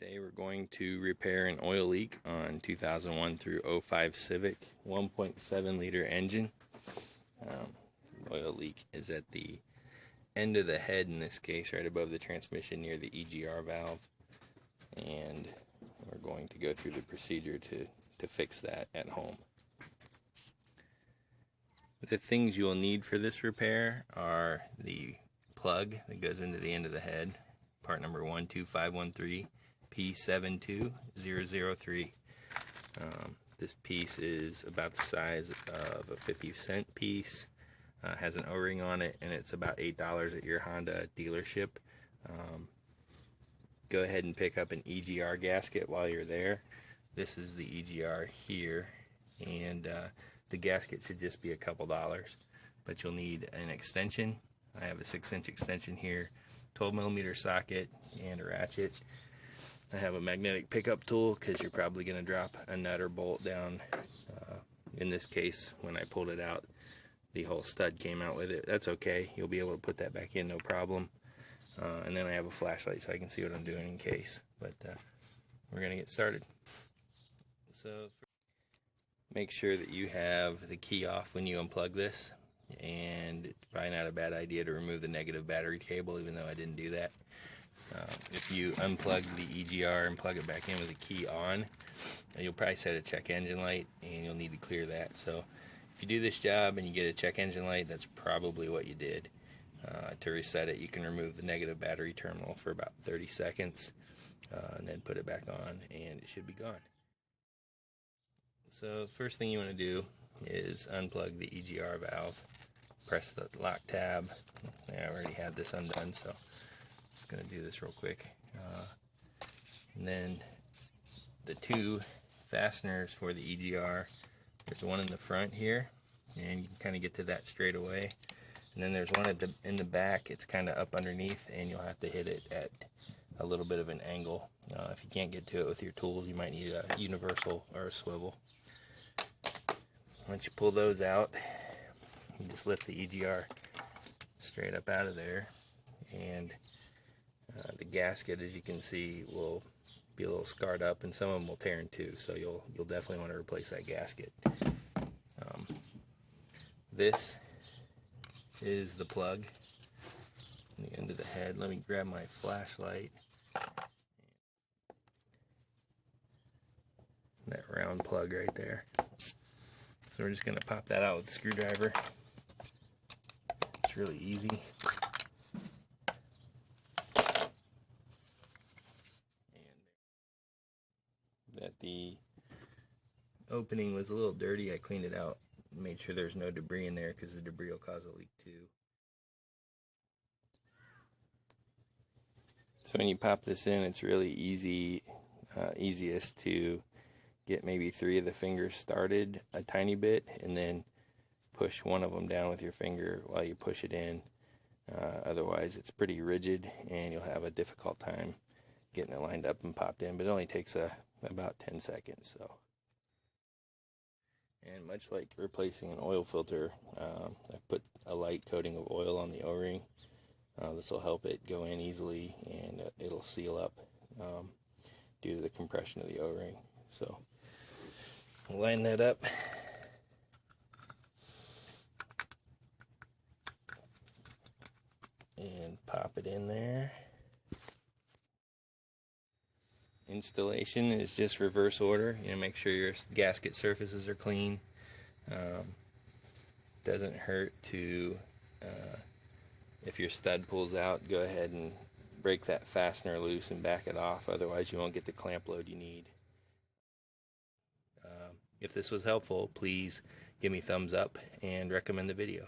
Today we're going to repair an oil leak on 2001 through 05 Civic 1.7 liter engine. Oil leak is at the end of the head in this case, right above the transmission near the EGR valve, and we're going to go through the procedure to fix that at home. The things you'll need for this repair are the plug that goes into the end of the head, part number 12513 P72003. This piece is about the size of a 50-cent piece, has an O-ring on it, and it's about $8 at your Honda dealership. Go ahead and pick up an EGR gasket while you're there. This is the EGR here, and the gasket should just be a couple dollars, but you'll need an extension. I have a 6-inch extension here, 12mm socket, and a ratchet. I have a magnetic pickup tool because you're probably going to drop a nut or bolt down. In this case, when I pulled it out, the whole stud came out with it. That's okay. You'll be able to put that back in, no problem. And then I have a flashlight so I can see what I'm doing in case. But we're going to get started. So make sure that you have the key off when you unplug this. And it's probably not a bad idea to remove the negative battery cable, even though I didn't do that. If you unplug the EGR and plug it back in with the key on, you'll probably set a check engine light, and you'll need to clear that. So if you do this job and you get a check engine light, that's probably what you did. To reset it, you can remove the negative battery terminal for about 30 seconds, and then put it back on, and it should be gone. So first thing you want to do is unplug the EGR valve. Press the lock tab. I already had this undone, so I'm going to do this real quick. And then the two fasteners for the EGR, there's one in the front here, and you can kind of get to that straight away. And then there's one in the back. It's kind of up underneath, and you'll have to hit it at a little bit of an angle. If you can't get to it with your tools, you might need a universal or a swivel. Once you pull those out, you just lift the EGR straight up out of there, and the gasket, as you can see, will be a little scarred up, and some of them will tear in two, so you'll definitely want to replace that gasket. This is the plug on the end of the head. Let me grab my flashlight. That round plug right there. So we're just going to pop that out with a screwdriver. It's really easy. And that the opening was a little dirty, I cleaned it out. Made sure there's no debris in there because the debris will cause a leak too. So when you pop this in, it's really easiest to get maybe 3 of the fingers started a tiny bit, and then push one of them down with your finger while you push it in. Otherwise it's pretty rigid and you'll have a difficult time getting it lined up and popped in, but it only takes about 10 seconds. So, and much like replacing an oil filter, I've put a light coating of oil on the O-ring. This will help it go in easily, and it'll seal up due to the compression of the O-ring. So line that up. And pop it in there. Installation is just reverse order. Make sure your gasket surfaces are clean. Doesn't hurt to, if your stud pulls out, go ahead and break that fastener loose and back it off. Otherwise you won't get the clamp load you need. If this was helpful, please give me a thumbs up and recommend the video.